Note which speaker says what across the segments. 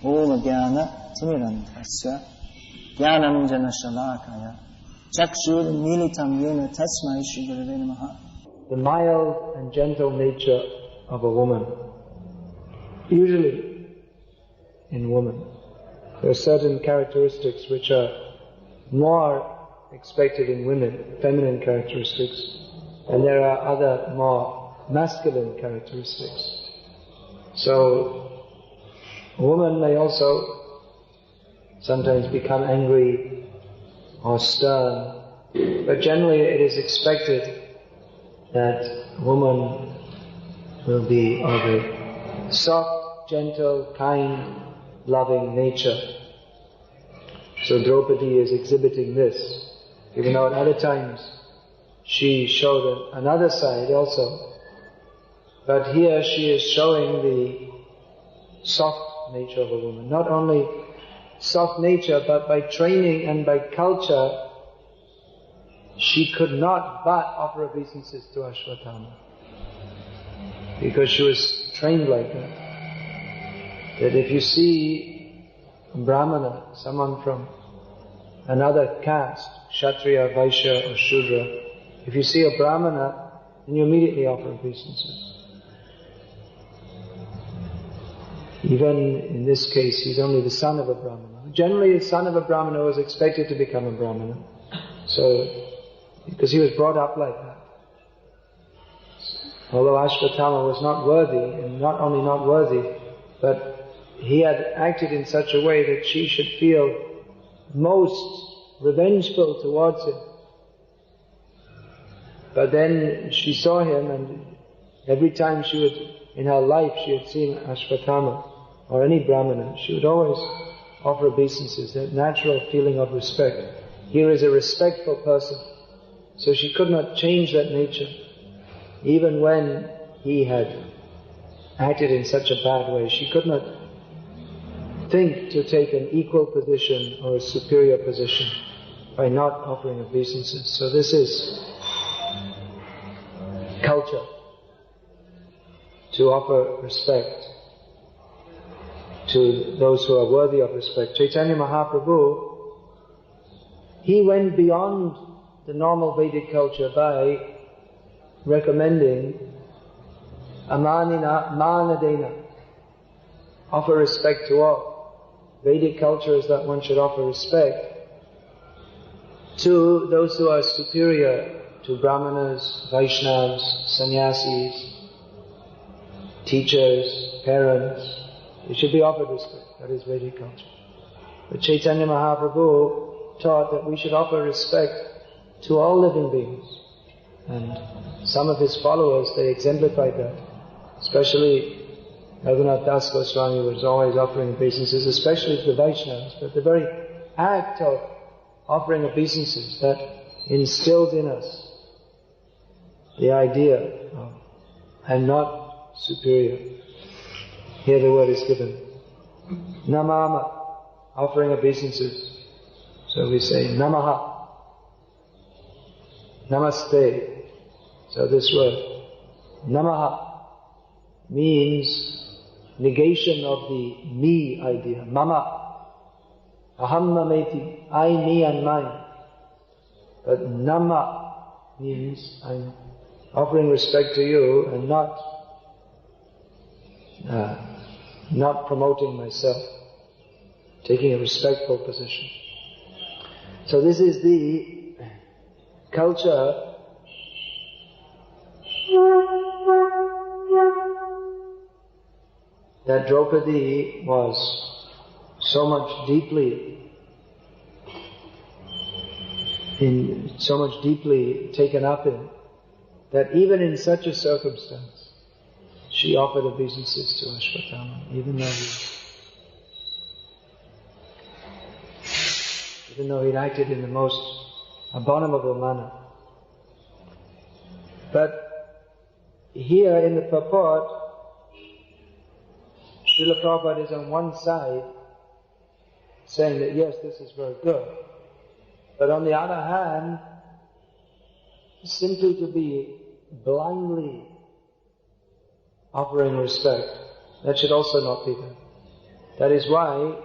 Speaker 1: Om Jnana Timirantasya Jnanam Jana Shalakaya Chakshur Militam Yena Tasmai Shri Gurave Namaha.
Speaker 2: The mild and gentle nature of a woman. Usually, in women, there are certain characteristics which are more expected in women, feminine characteristics, and there are other more masculine characteristics. So, a woman may also sometimes become angry or stern, but generally it is expected that a woman will be of a soft, gentle, kind, loving nature. So Draupadi is exhibiting this, even though at other times she showed another side also. But here she is showing the soft nature of a woman. Not only soft nature, but by training and by culture, she could not but offer obeisances to Ashwatthama. Because she was trained like that. That if you see a Brahmana, someone from another caste, Kshatriya, Vaishya or Shudra, if you see a Brahmana, then you immediately offer obeisances. Even in this case, he's only the son of a Brahmana. Generally, the son of a Brahmana was expected to become a Brahmana. So, because he was brought up like that. Although Ashwatthama was not worthy, and not only not worthy, but he had acted in such a way that she should feel most revengeful towards him. But then she saw him, and every time she would, in her life, she had seen Ashwatthama or any Brahmana, she would always offer obeisances, that natural feeling of respect. Here is a respectful person. So she could not change that nature. Even when he had acted in such a bad way, she could not think to take an equal position or a superior position by not offering obeisances. So this is culture, to offer respect to those who are worthy of respect. Chaitanya Mahaprabhu, he went beyond the normal Vedic culture by recommending amanina manadena, offer respect to all. Vedic culture is that one should offer respect to those who are superior to Brahmanas, Vaishnavas, Sannyasis, teachers, parents. It should be offered respect. That is Vedic culture. But Chaitanya Mahaprabhu taught that we should offer respect to all living beings. And some of his followers, they exemplified that. Especially Raghunath Das Goswami was always offering obeisances, especially to the Vaishnavas. But the very act of offering obeisances, that instilled in us the idea of I'm not superior. Here the word is given. Namama, offering obeisances. So we say Namaha. Namaste. So this word, Namaha, means negation of the me idea. Mama. Aham mameti. I, me and mine. But Nama means I'm offering respect to you and not promoting myself. Taking a respectful position. So this is the culture that Draupadi was so much deeply taken up in, that even in such a circumstance, she offered obeisances to Ashwatthama, even though he'd acted in the most abominable manner. But here in the purport, Srila Prabhupada is on one side saying that yes, this is very good. But on the other hand, simply to be blindly offering respect, that should also not be there. That is why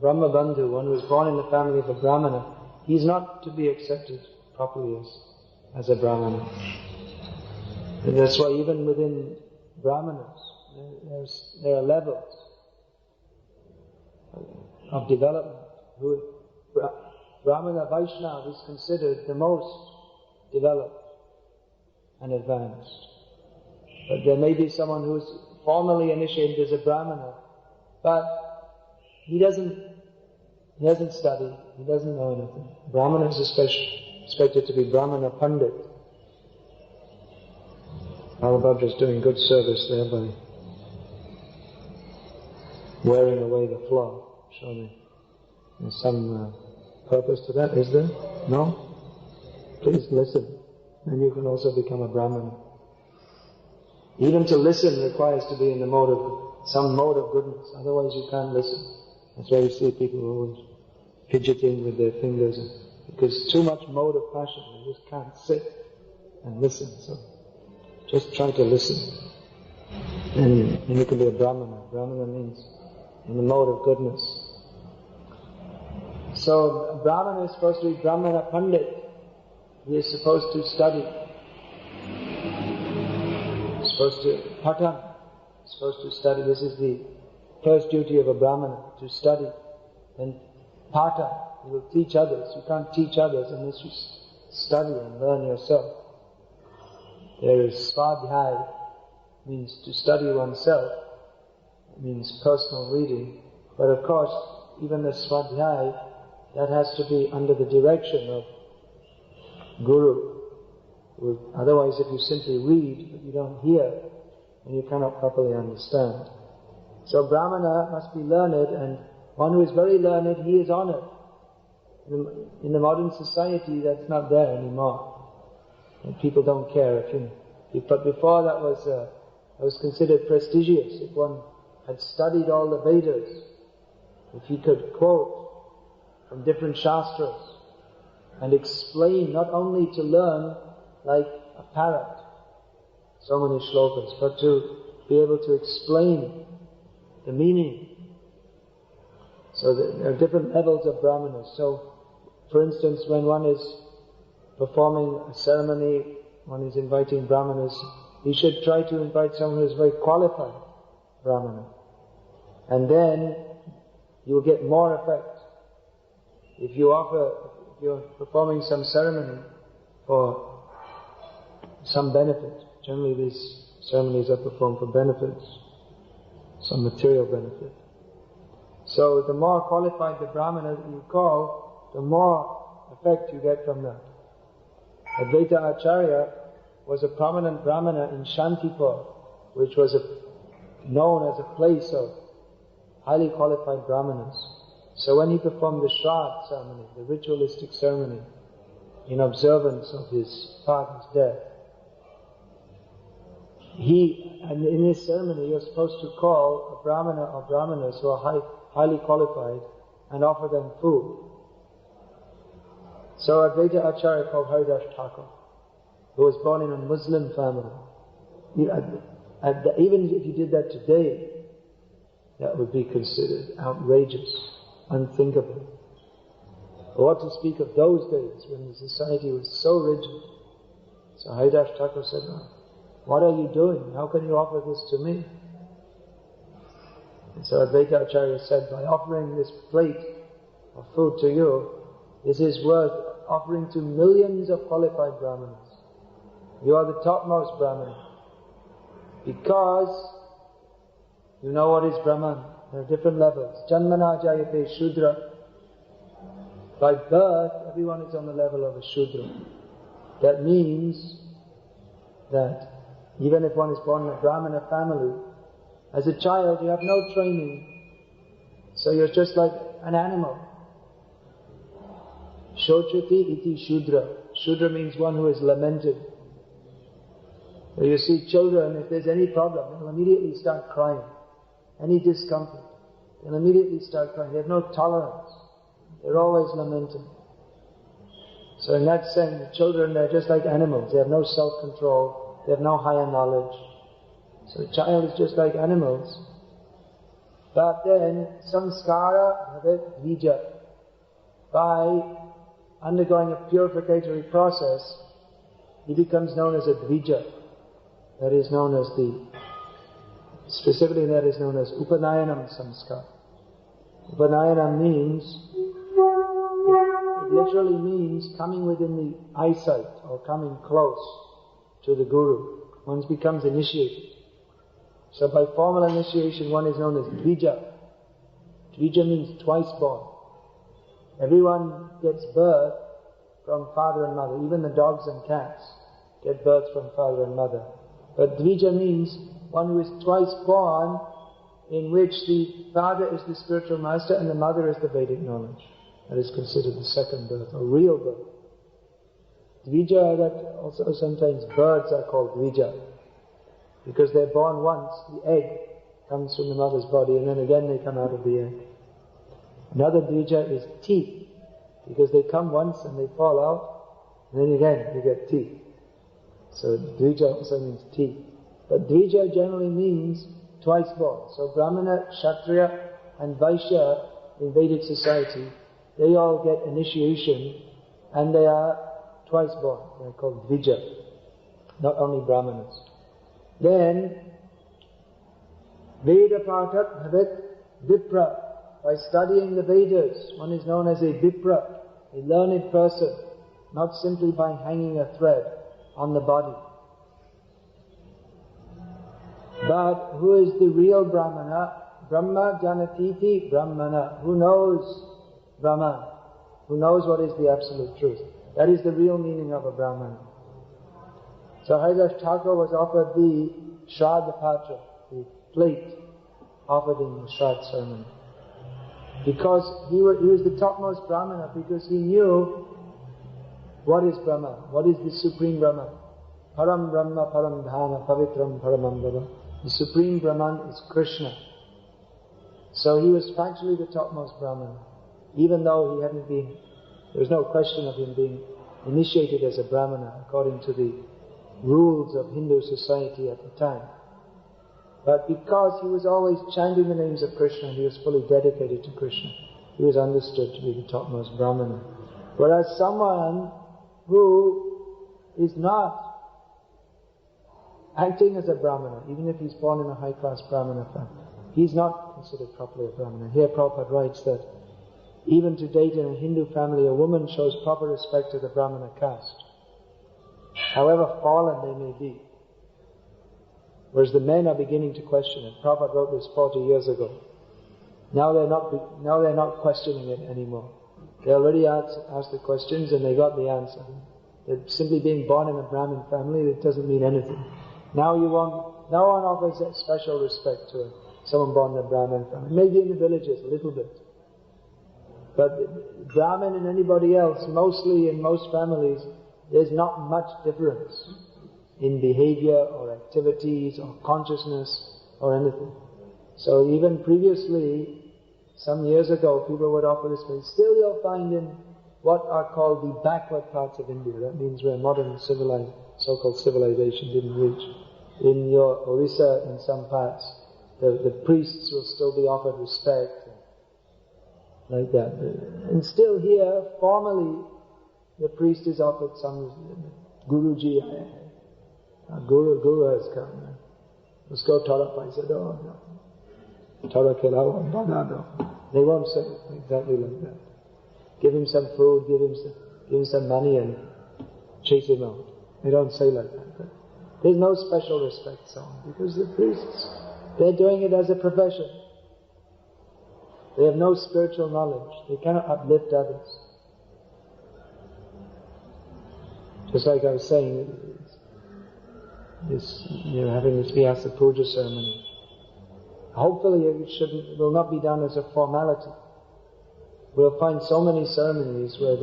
Speaker 2: Brahma Bandhu, one who is born in the family of a Brahmana, he is not to be accepted properly as a Brahmana. And that's why even within Brahmanas, there are levels of development. Brahmana Vaishnava is considered the most developed and advanced. But there may be someone who is formally initiated as a Brahmana, but he doesn't study, he doesn't know anything. Brahmana is expected to be Brahmana Pandit. Vallabh is doing good service there by wearing away the floor. Swami, there's some purpose to that, is there? No? Please listen, and you can also become a Brahmana. Even to listen requires to be in the mode of, some mode of goodness, otherwise you can't listen. That's why you see people always fidgeting with their fingers, because too much mode of passion, you just can't sit and listen. So just try to listen, and you can be a Brahmana. Brahmana means in the mode of goodness. So Brahmana is supposed to be Brahmana Pandit. He is supposed to study. He's supposed to Patan. He's supposed to study. This is the first duty of a Brahmana, to study. And Pata, you will teach others. You can't teach others unless you study and learn yourself. There is Svadhyaya, means to study oneself. It means personal reading. But of course, even the Svadhyaya, that has to be under the direction of Guru. Otherwise, if you simply read, but you don't hear, then you cannot properly understand. So Brahmana must be learned, and one who is very learned, he is honored. In the modern society, that's not there anymore. And people don't care but before that was considered prestigious. If one had studied all the Vedas, if he could quote from different shastras and explain, not only to learn like a parrot, so many shlokas, but to be able to explain the meaning. So there are different levels of Brahmanas. So, for instance, when one is performing a ceremony, one is inviting Brahmanas, he should try to invite someone who is very qualified Brahmana. And then you will get more effect. If you're performing some ceremony for some benefit, generally these ceremonies are performed for benefits, some material benefit. So the more qualified the Brahmana that you call, the more effect you get from that. Advaita Acharya was a prominent Brahmana in Shantipur, which was known as a place of highly qualified Brahmanas. So when he performed the Shraddha ceremony, the ritualistic ceremony, in observance of his father's death, and in this ceremony you're supposed to call a Brahmana or Brahmanas who are highly qualified and offer them food. So Advaita Acharya called Haridas Thakur, who was born in a Muslim family. Even if you did that today, that would be considered outrageous, unthinkable. But what to speak of those days when the society was so rigid? So Haridas Thakur said, "What are you doing? How can you offer this to me?" And so Advaita Acharya said, "By offering this plate of food to you, this is worth offering to millions of qualified Brahmanas. You are the topmost Brahmana. Because you know what is Brahman. There are different levels. Janmana jayate Shudra. By birth, everyone is on the level of a Shudra. That means that even if one is born in a Brahmana family, as a child you have no training. So you're just like an animal. Shochati iti Shudra. Shudra means one who is lamented. So you see children, if there's any problem, they'll immediately start crying. Any discomfort, they'll immediately start crying. They have no tolerance. They're always lamenting. So in that sense, the children, they're just like animals. They have no self-control. They have no higher knowledge. So the child is just like animals. But then, samskara bhavet dvija. By undergoing a purificatory process, he becomes known as a dvija. That is known as specifically that is known as upanayanam samskar. Upanayanam means, it literally means coming within the eyesight or coming close to the Guru. One becomes initiated. So by formal initiation one is known as dvija. Dvija means twice born. Everyone gets birth from father and mother. Even the dogs and cats get birth from father and mother. But dvija means one who is twice born, in which the father is the spiritual master and the mother is the Vedic knowledge. That is considered the second birth, or real birth. Dvija, that also sometimes birds are called dvija, because they're born once, the egg comes from the mother's body and then again they come out of the egg. Another dvija is teeth, because they come once and they fall out, and then again you get teeth. So dvija also means teeth. But dvija generally means twice born. So Brahmana, Kshatriya and Vaishya in Vedic society, they all get initiation and they are twice born. They are called dvija, not only Brahmanas. Then, Veda Patat Bhavet Vipra. By studying the Vedas, one is known as a Vipra, a learned person, not simply by hanging a thread on the body. But who is the real Brahmana? Brahma Janatiti Brahmana. Who knows Brahman? Who knows what is the absolute truth? That is the real meaning of a Brahmana. So Haridas Thakur was offered the Shraddha Patra, the plate offered in the Shraddha ceremony. Because he was the topmost Brahmana, because he knew what is Brahma, what is the Supreme Brahman. Param Brahma Param Dhana Pavitram Paramam Bhava. The Supreme Brahman is Krishna. So he was factually the topmost Brahmana, even though there was no question of him being initiated as a Brahmana according to the rules of Hindu society at the time. But because he was always chanting the names of Krishna, he was fully dedicated to Krishna, he was understood to be the topmost Brahmana. Whereas someone who is not acting as a Brahmana, even if he's born in a high-class Brahmana family, he's not considered properly a Brahmana. Here Prabhupada writes that even to date in a Hindu family, a woman shows proper respect to the Brahmana caste, however fallen they may be. Whereas the men are beginning to question it. Prabhupada wrote this 40 years ago. Now they're not questioning it anymore. They already asked the questions and they got the answer. That simply being born in a Brahmin family, it doesn't mean anything. No one offers that special respect to someone born in a Brahmin family. Maybe in the villages, a little bit. But Brahmin and anybody else, mostly in most families, there's not much difference in behavior or activities or consciousness or anything. So even previously, some years ago, people would offer this place. Still you'll find in what are called the backward parts of India, that means where modern so-called civilization didn't reach. In your Orissa, in some parts, the priests will still be offered respect, like that. And still here, formally, the priest is offered some Guruji. Guru has come. Let's go Torah Paisado. Torah Kelao Banado. They won't say exactly like that. Give him some food, give him some money and chase him out. They don't say like that. But there's no special respect shown, because the priests, they're doing it as a profession. They have no spiritual knowledge. They cannot uplift others. Just like I was saying, having this Vyasa Puja ceremony. Hopefully it will not be done as a formality. We'll find so many ceremonies where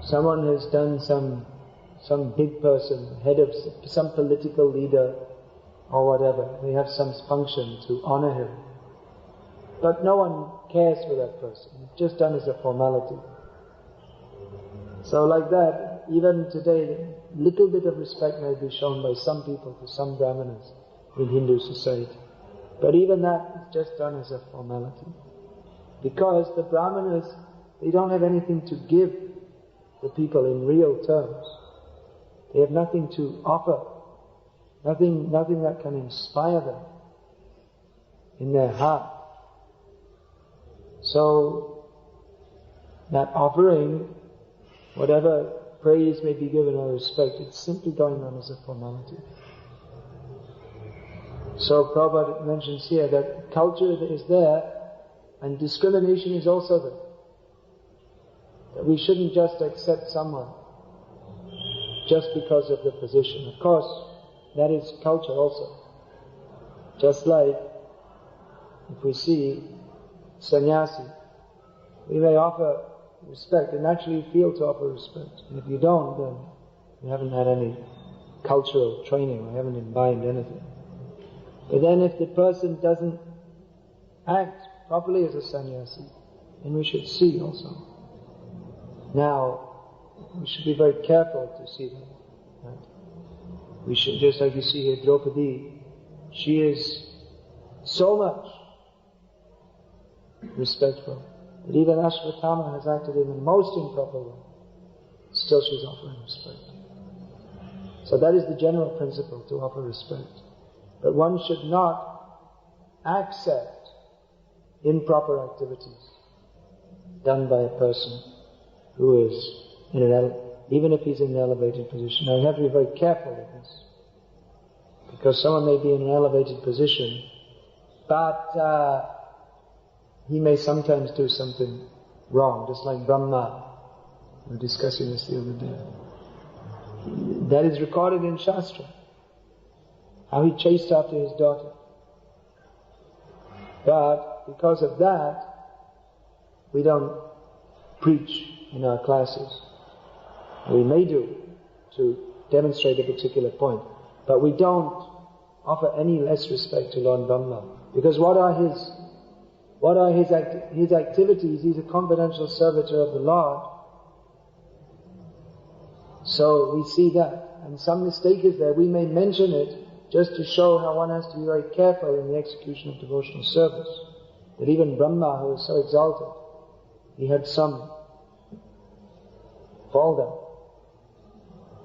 Speaker 2: someone has done some big person, head of some political leader or whatever. They have some function to honor him. But no one cares for that person. It's just done as a formality. So like that, even today, little bit of respect may be shown by some people to some Brahmanas in Hindu society. But even that is just done as a formality. Because the Brahmanas, they don't have anything to give the people in real terms. They have nothing to offer, nothing that can inspire them in their heart. So, that offering, whatever praise may be given or respect, it's simply going on as a formality. So Prabhupada mentions here that culture is there and discrimination is also there. That we shouldn't just accept someone just because of the position. Of course, that is culture also. Just like if we see sannyasi, we may offer respect and naturally feel to offer respect. And if you don't, then you haven't had any cultural training or haven't imbibed anything. But then if the person doesn't act properly as a sannyasi, then we should see also. Now, we should be very careful to see that. Right? We should, just like you see here, Draupadi, she is so much respectful that even Ashwatthama has acted in the most improper way. Still she's offering respect. So that is the general principle, to offer respect. But one should not accept improper activities done by a person who is in even if he's in an elevated position. Now you have to be very careful with this, because someone may be in an elevated position, but he may sometimes do something wrong, just like Brahma. We were discussing this the other day. That is recorded in Shastra, how he chased after his daughter. But because of that, we don't preach in our classes. We may do, to demonstrate a particular point, but we don't offer any less respect to Lord Brahma. Because what are his activities? He's a confidential servitor of the Lord. So we see that. And some mistake is there. We may mention it just to show how one has to be very careful in the execution of devotional service. That even Brahma, who was so exalted, he had some fall down.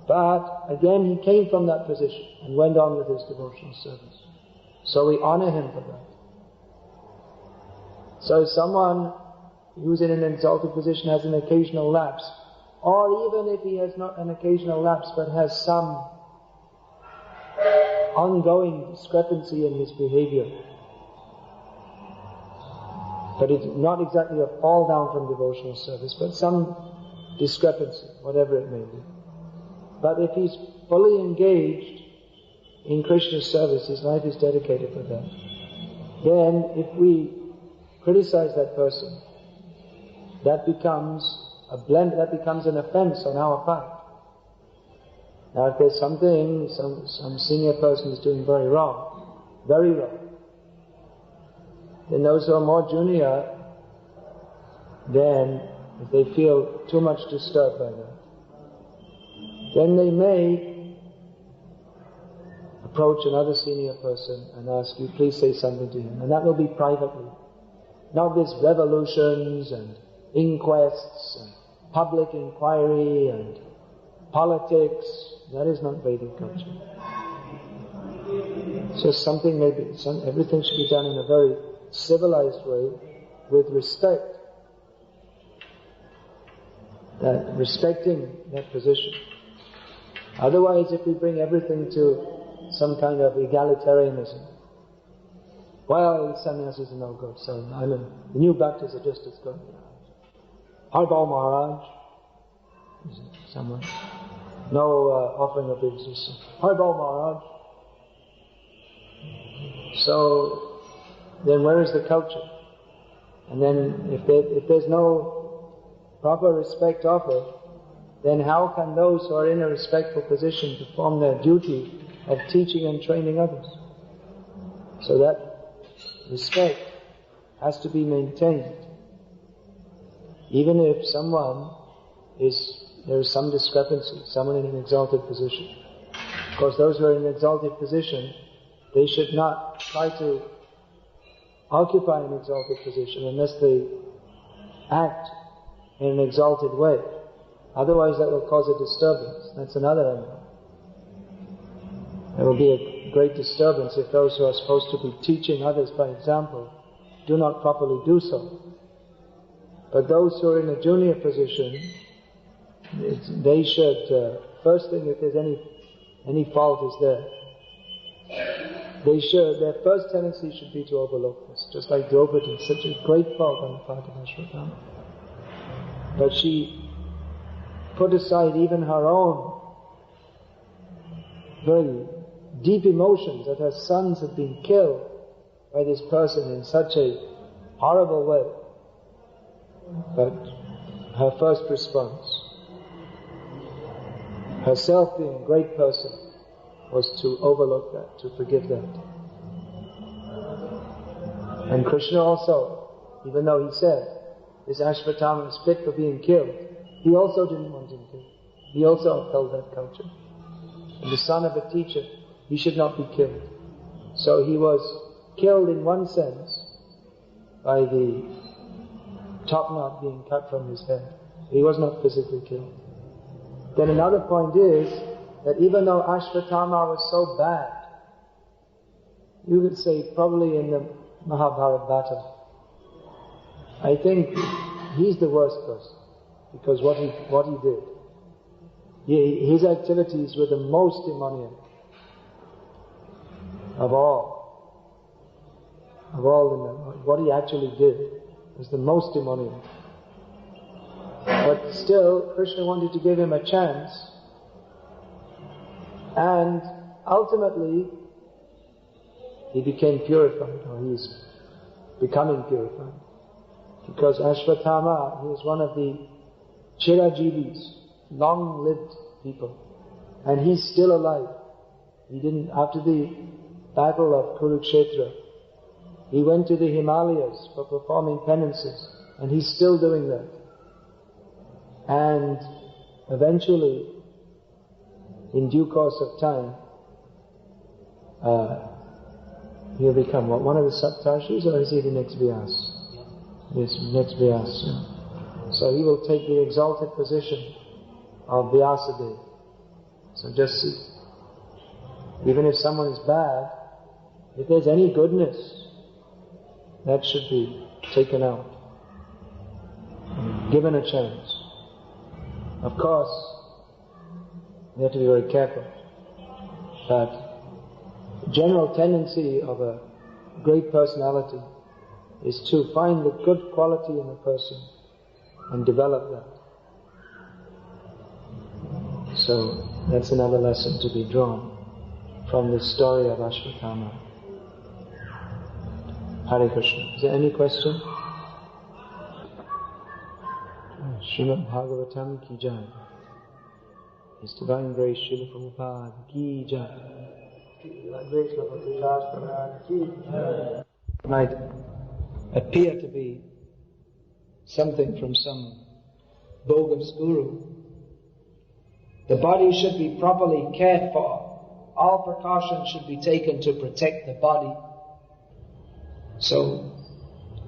Speaker 2: But again, he came from that position and went on with his devotional service. So we honor him for that. So someone who's in an exalted position has an occasional lapse, or even if he has not an occasional lapse but has some ongoing discrepancy in his behavior, but it's not exactly a fall down from devotional service, but some discrepancy, whatever it may be. But if he's fully engaged in Krishna's service, his life is dedicated for that, then if we criticize that person, that becomes an offense on our part. Now if there's something, some senior person is doing very wrong, then those who are more junior, then if they feel too much disturbed by that, then they may approach another senior person and ask you, please say something to him. And that will be privately. Not this revolutions and inquests and public inquiry and politics. That is not Vedic culture. So everything should be done in a very civilized way, with respect. Respecting that position. Otherwise, if we bring everything to some kind of egalitarianism, well, sannyasis are no good, so the new Bhaktis are just as good. Harbal Maharaj, someone, no offering of business. Harbal Maharaj. So, then where is the culture? And then if there's no proper respect offered, then how can those who are in a respectful position perform their duty of teaching and training others? So that respect has to be maintained. Even if someone is there is some discrepancy, someone in an exalted position. Of course, those who are in an exalted position, they should not try to occupy an exalted position unless they act in an exalted way. Otherwise that will cause a disturbance. That's another angle. There will be a great disturbance if those who are supposed to be teaching others by example do not properly do so. But those who are in a junior position, they should, first thing, if there's any fault is there, their first tendency should be to overlook this, just like Draupadi, such a great fault on the part of Ashwatthama. But she put aside even her own very deep emotions that her sons had been killed by this person in such a horrible way. But her first response, herself being a great person, was to overlook that, to forgive that. And Krishna also, even though he said, this Ashwatthama is fit for being killed, he also didn't want him killed. He also upheld that culture. And the son of a teacher, he should not be killed. So he was killed in one sense by the top knot being cut from his head. He was not physically killed. Then another point is that even though Ashwatthama was so bad, you could say probably in the Mahabharata battle, I think he's the worst person, because what he did, his activities were the most demoniac of all. What he actually did was the most demoniac. But still, Krishna wanted to give him a chance, and ultimately he became purified, or he's becoming purified. Because Ashwatthama, he was one of the Chirajivis, long-lived people, and he's still alive. He didn't, after the battle of Kurukshetra, he went to the Himalayas for performing penances, and he's still doing that. And eventually, in due course of time, he'll become what? One of the Saptarshis, or is he the next Vyas? Yes, next Vyas. Yeah. So he will take the exalted position of Vyasadeva. So just see, even if someone is bad, if there's any goodness, that should be taken out, given a chance. Of course, we have to be very careful that the general tendency of a great personality is to find the good quality in a person and develop that. So that's another lesson to be drawn from this story of Ashwatthama. Hare Krishna. Is there any question? Srimad Bhagavatam ki jai. His Divine Grace Srila Prabhupada ki jai. Might appear to be something from some bogus guru. The body should be properly cared for. All precautions should be taken to protect the body. So,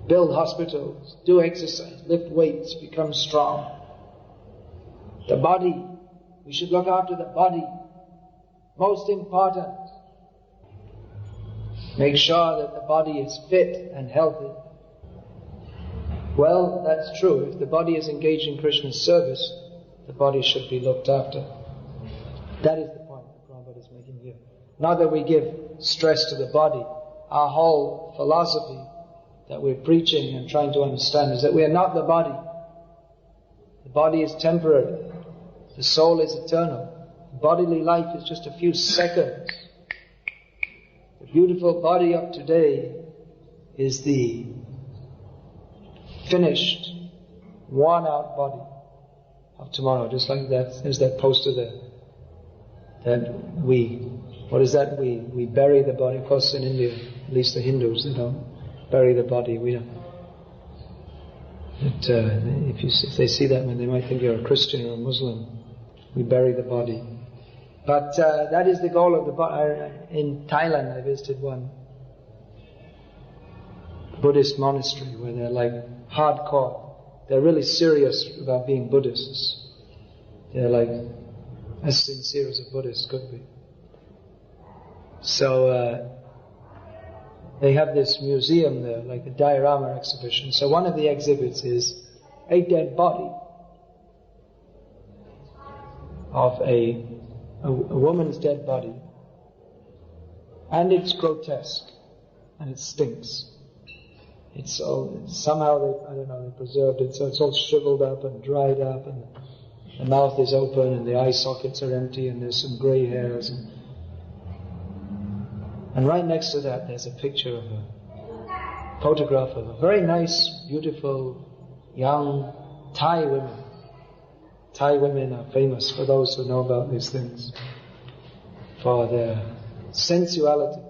Speaker 2: build hospitals, do exercise, lift weights, become strong. The body, we should look after the body. Most important. Make sure that the body is fit and healthy. Well, that's true. If the body is engaged in Krishna's service, the body should be looked after. That is the point that Prabhupada is making here. Not that we give stress to the body. Our whole philosophy that we're preaching and trying to understand is that we are not the body. The body is temporary. The soul is eternal. Bodily life is just a few seconds. The beautiful body of today is the finished, worn-out body of tomorrow. Just like that, there's that poster there. That we bury the body. Of course, in India, at least the Hindus, they don't bury the body. We don't. If they see that, they might think you're a Christian or a Muslim. We bury the body. But that is the goal of the body. In Thailand, I visited one Buddhist monastery where they're like hardcore. They're really serious about being Buddhists. They're like as sincere as a Buddhist could be. So they have this museum there, like a diorama exhibition. So one of the exhibits is a dead body of a woman's dead body, and it's grotesque and it stinks. It's all, somehow they preserved it, so it's all shriveled up and dried up, and the mouth is open and the eye sockets are empty and there's some grey hairs. And right next to that there's a picture of a photograph of a very nice, beautiful, young Thai women. Thai women are famous, for those who know about these things, for their sensuality.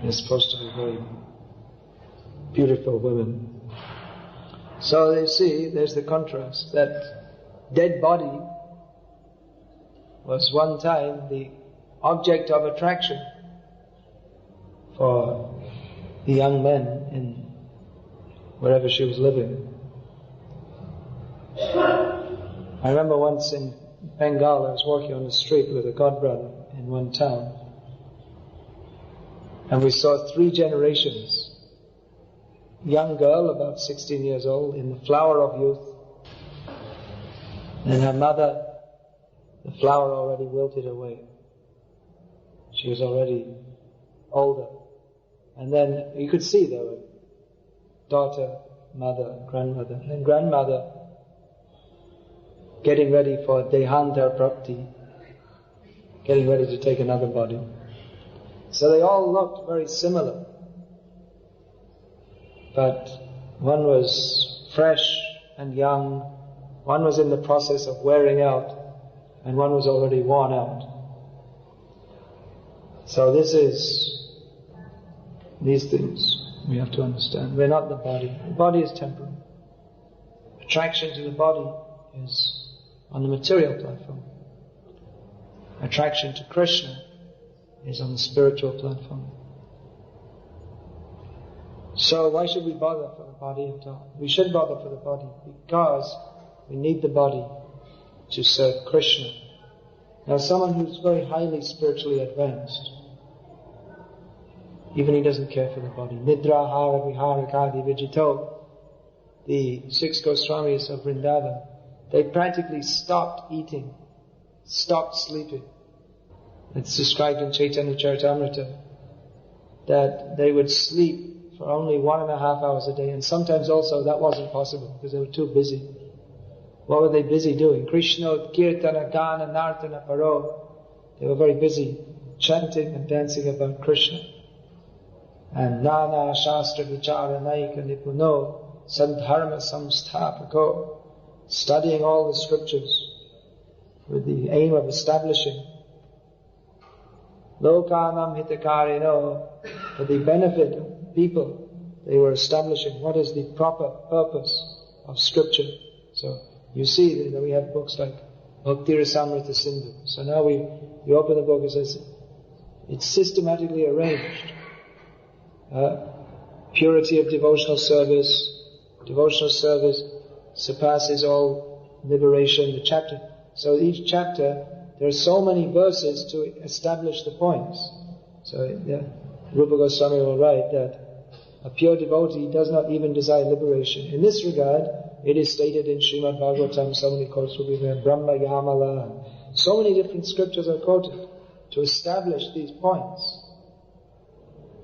Speaker 2: They're supposed to be very beautiful women. So you see, there's the contrast. That dead body was one time the object of attraction for the young men in wherever she was living. I remember once in Bengal, I was walking on the street with a godbrother in one town, and we saw 3 generations. Young girl, about 16 years old, in the flower of youth, and her mother, the flower already wilted away. She was already older. And then you could see there were daughter, mother, grandmother, and grandmother getting ready for Dehanta Prapti, getting ready to take another body. So they all looked very similar. But one was fresh and young, one was in the process of wearing out, and one was already worn out. So these things we have to understand. We're not the body. The body is temporal. Attraction to the body is on the material platform. Attraction to Krishna is on the spiritual platform. So why should we bother for the body at all? We should bother for the body because we need the body to serve Krishna. Now someone who's very highly spiritually advanced, even he doesn't care for the body. Nidra hara vihara kadi vijito. The 6 Goswamis of Vrindavan, they practically stopped eating, stopped sleeping. It's described in Chaitanya Charitamrita that they would sleep for only 1.5 hours a day, and sometimes also that wasn't possible because they were too busy. What were they busy doing? Krishna kirtana gana nartana paro. They were very busy chanting and dancing about Krishna. And nana shastra vichara naika nipuno sadharma samsthapako, studying all the scriptures with the aim of establishing lokanam hitakarino, for the benefit of people. They were establishing what is the proper purpose of scripture. So you see that we have books like Bhakti Rasamrita Sindhu. So now you open the book, it says it's systematically arranged. Purity of devotional service. Devotional service surpasses all liberation. The chapter. So each chapter, there are so many verses to establish the points. So Rupa Goswami will write that a pure devotee does not even desire liberation. In this regard, it is stated in Srimad Bhagavatam, so many quotes will be there, Brahma Yamala, so many different scriptures are quoted to establish these points.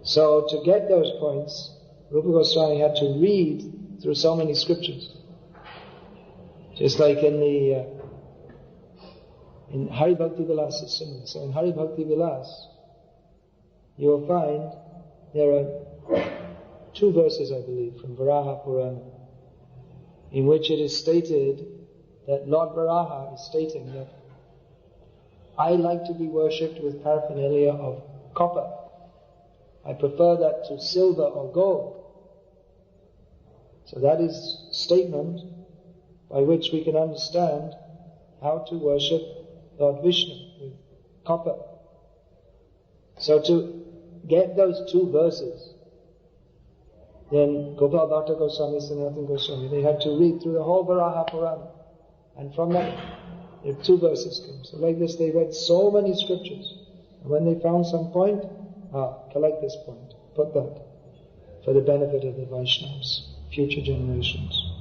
Speaker 2: So to get those points, Rupa Goswami had to read through so many scriptures. Just like in Hari Bhakti Vilas is similar. So in Hari Bhakti Vilas, you will find there are 2 verses, I believe, from Varaha Purana, in which it is stated that Lord Varaha is stating that I like to be worshipped with paraphernalia of copper. I prefer that to silver or gold. So that is a statement by which we can understand how to worship Lord Vishnu with copper. So to get those two verses, then Gopal Bhatta Goswami, Sanatana Goswami, they had to read through the whole Varaha Purana. And from that, there are two verses come. So like this, they read so many scriptures. And when they found some point, collect this point, put that, for the benefit of the Vaishnavas, future generations.